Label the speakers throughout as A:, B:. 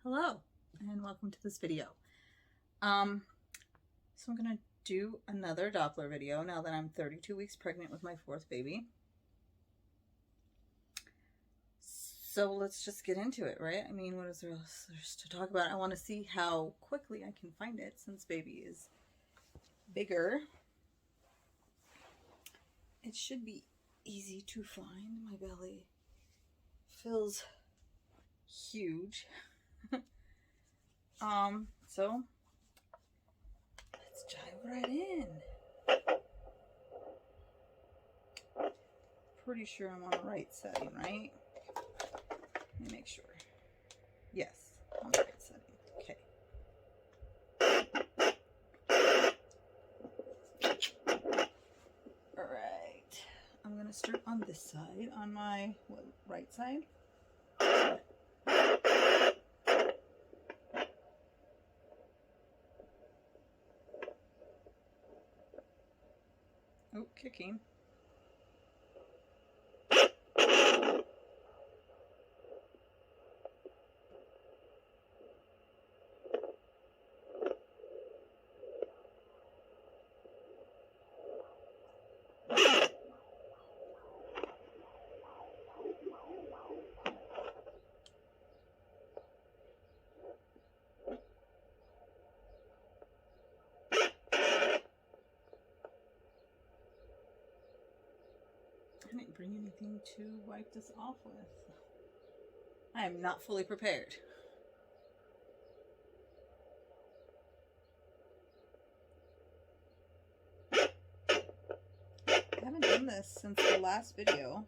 A: Hello and welcome to this video. So I'm gonna do another Doppler video now that I'm 32 weeks pregnant with my fourth baby. So let's just get into it, right? I mean, what is there else to talk about? I want to see how quickly I can find it since baby is bigger. It should be easy to find. My belly feels huge. So let's dive right in. Pretty sure I'm on the right setting, right? Let me make sure. Yes, on the right setting. Okay. All right. I'm gonna start on this side, on my right side. Oh, kicking. I didn't bring anything to wipe this off with. I am not fully prepared. I haven't done this since the last video.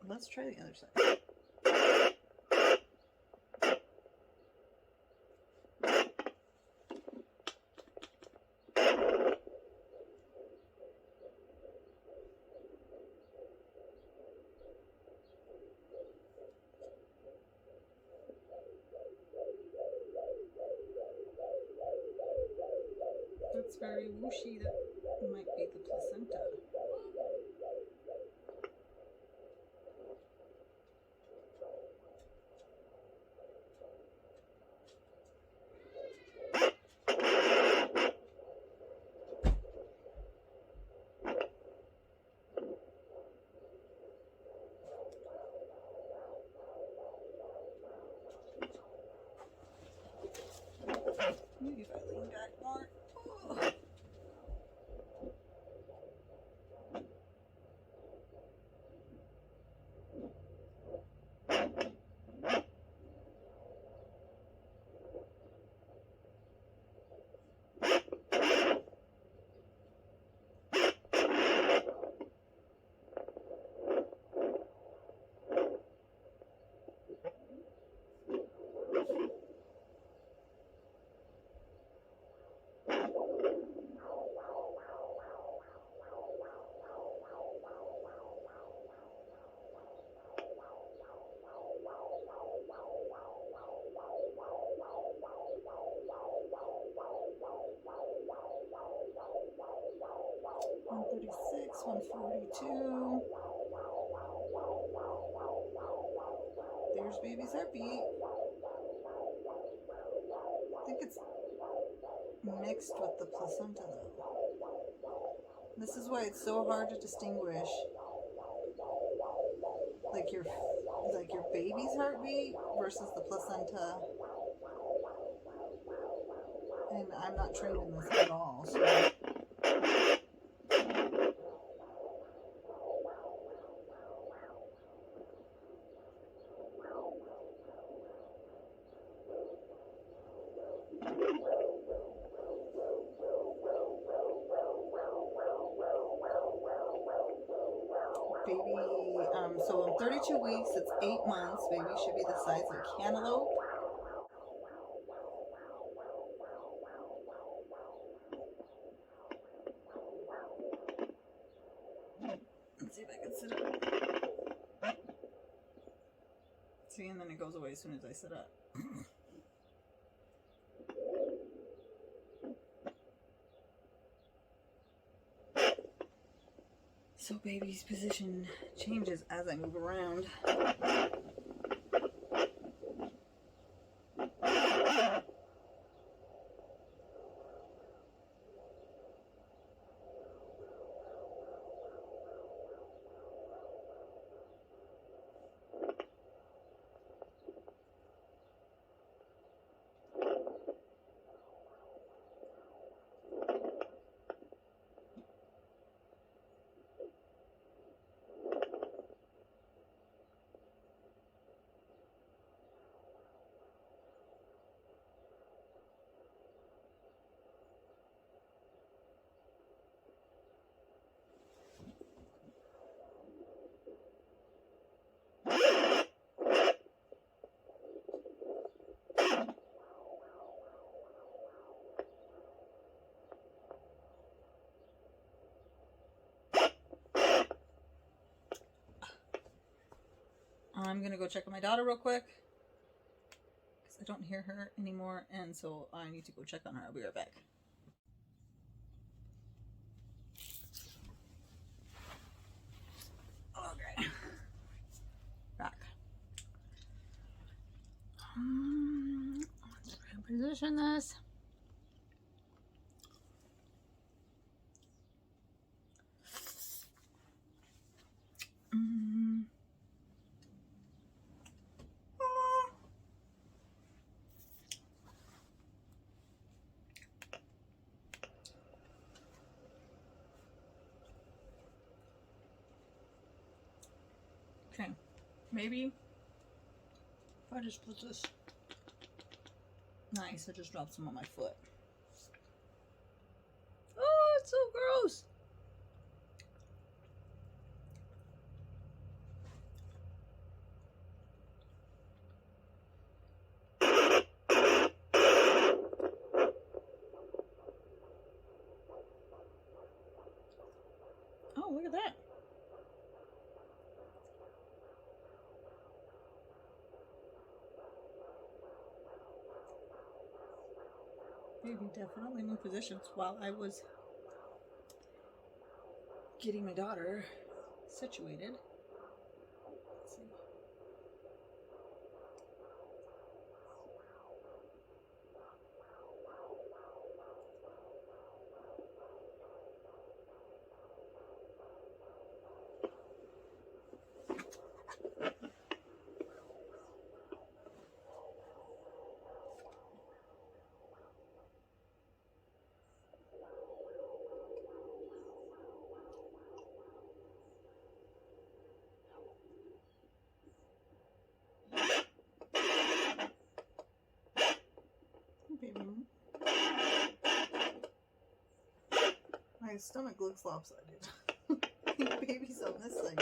A: Let's try the other side. That's very whooshy. That might be the placenta. Maybe if I lean back more. Oh. $136, $142. There's baby's heartbeat. I think it's mixed with the placenta though. This is why it's so hard to distinguish like your baby's heartbeat versus the placenta. And I'm not trained in this at all, so baby, so I'm 32 weeks, it's 8 months. Baby should be the size of a cantaloupe. Let's see if I can sit up. See, and then it goes away as soon as I sit up. So baby's position changes as I move around. I'm gonna go check on my daughter real quick because I don't hear her anymore, and so I need to go check on her. I'll be right back. Okay, back. Let's position this. Okay, maybe if I just put this nice, I just dropped some on my foot. Oh, it's so gross. Oh, look at that. Baby definitely moved positions while I was getting my daughter situated. Let's see. Baby. My stomach looks lopsided. Baby's on this side.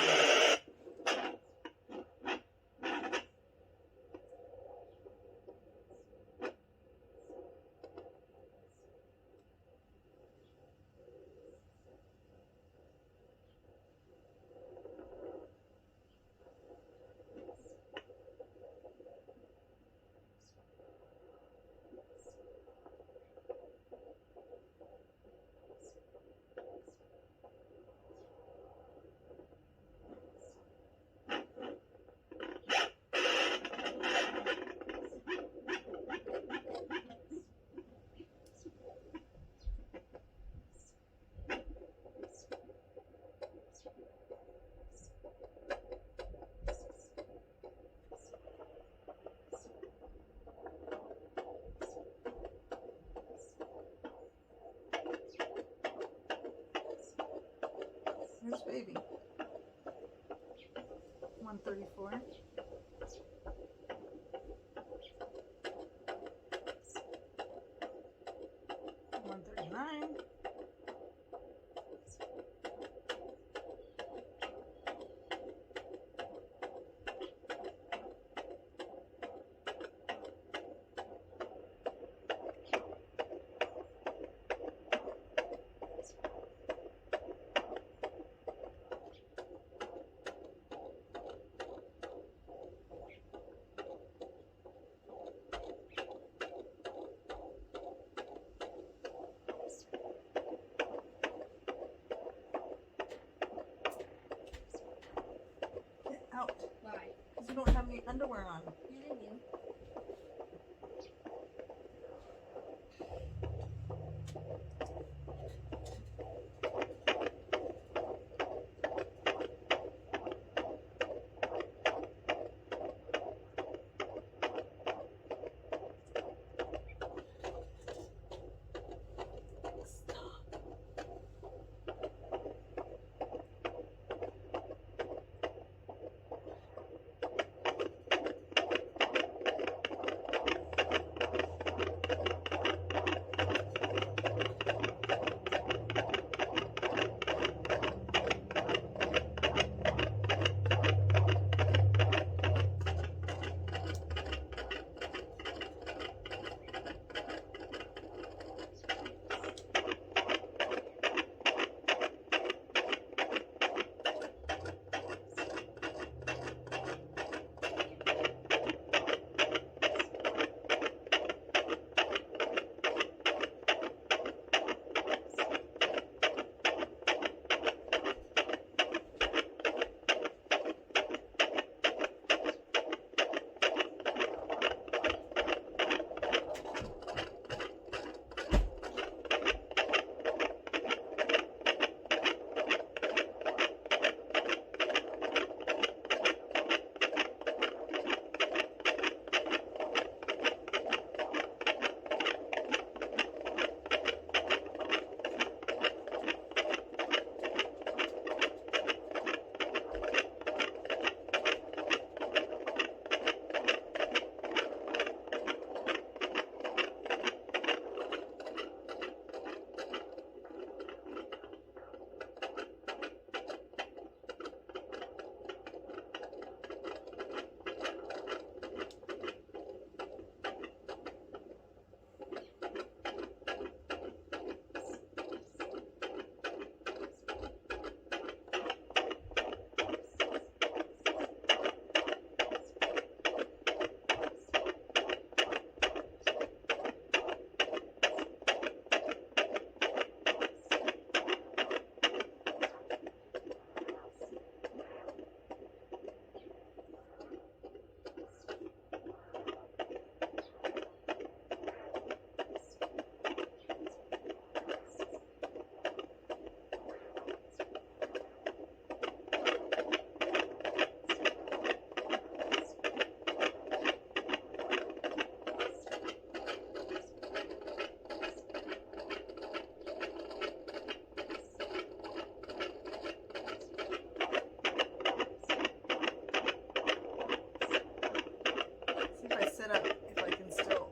A: Where's baby? 134. 139. You don't have any underwear on.
B: Yeah, I do.
A: See if I sit up, if I can still.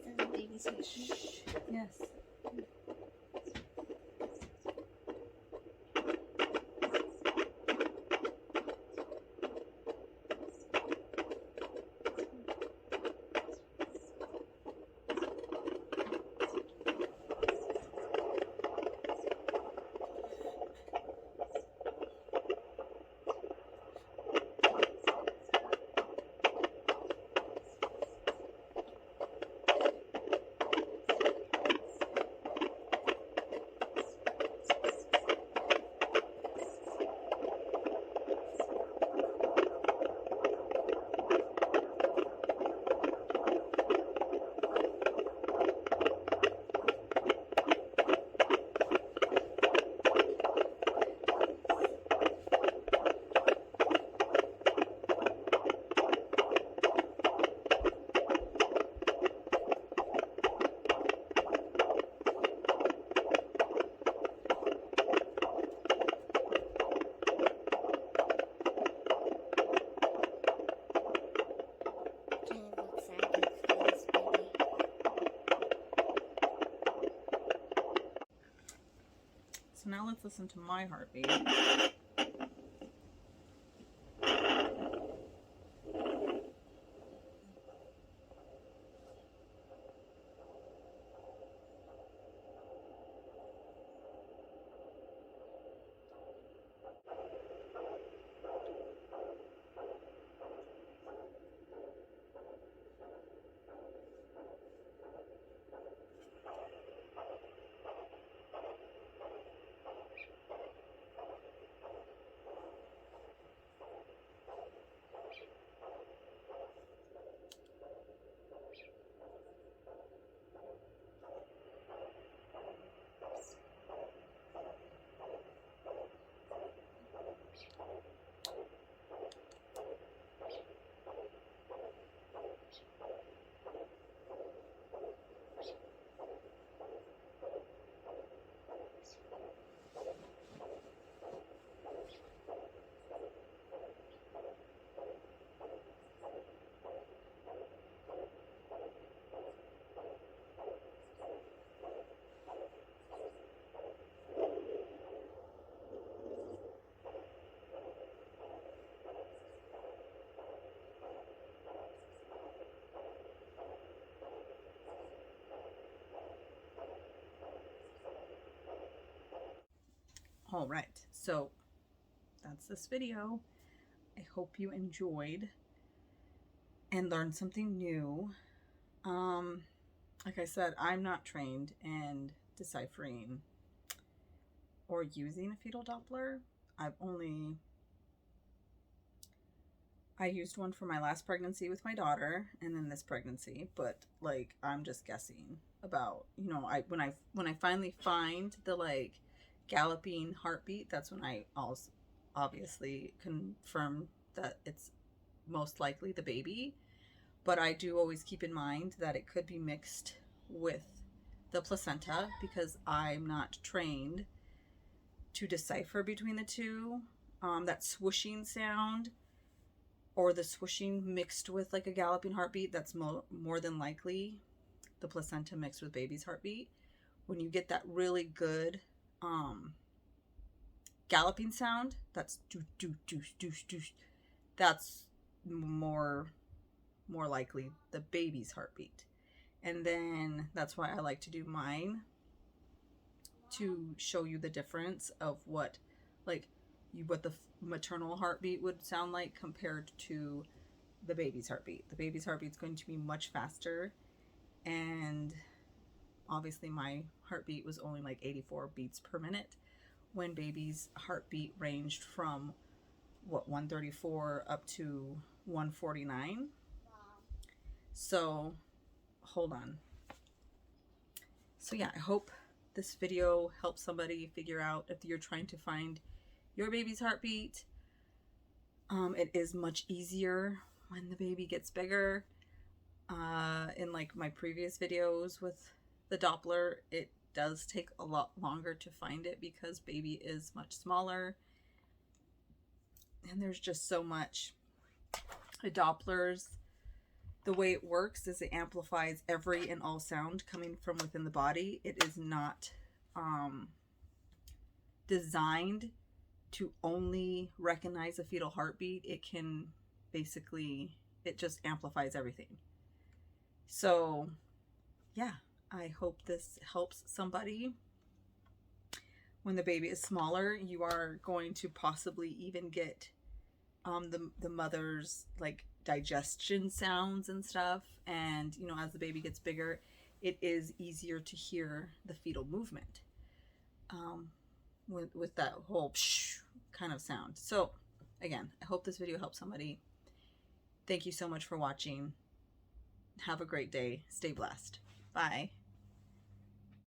B: Is the baby sleeping?
A: Shh. Yes.
B: Kind of excited for this baby.
A: So now let's listen to my heartbeat. All right, so that's this video. I hope you enjoyed and learned something new. Like I said, I'm not trained in deciphering or using a fetal Doppler. I used one for my last pregnancy with my daughter and then this pregnancy, but like I'm just guessing about, you know, when I finally find the like galloping heartbeat, that's when I also obviously confirm that it's most likely the baby. But I do always keep in mind that it could be mixed with the placenta because I'm not trained to decipher between the two. That swooshing sound or the swooshing mixed with like a galloping heartbeat, that's more than likely the placenta mixed with baby's heartbeat. When you get that really good galloping sound, that's doo doo doo doo doo, that's more likely the baby's heartbeat. And then that's why I like to do mine, to show you the difference of what the maternal heartbeat would sound like compared to the baby's heartbeat. The baby's heartbeat is going to be much faster, and obviously my heartbeat was only like 84 beats per minute when baby's heartbeat ranged from 134 up to 149. So hold on. So yeah, I hope this video helps somebody figure out if you're trying to find your baby's heartbeat. It is much easier when the baby gets bigger. In like my previous videos with the Doppler, it does take a lot longer to find it because baby is much smaller. And there's just so much. The Dopplers, the way it works is it amplifies every and all sound coming from within the body. It is not designed to only recognize a fetal heartbeat. It can basically, it just amplifies everything. So yeah, I hope this helps somebody. When the baby is smaller, you are going to possibly even get the mother's like digestion sounds and stuff. And you know, as the baby gets bigger, it is easier to hear the fetal movement with that whole psh kind of sound. So again, I hope this video helps somebody. Thank you so much for watching. Have a great day. Stay blessed. Bye.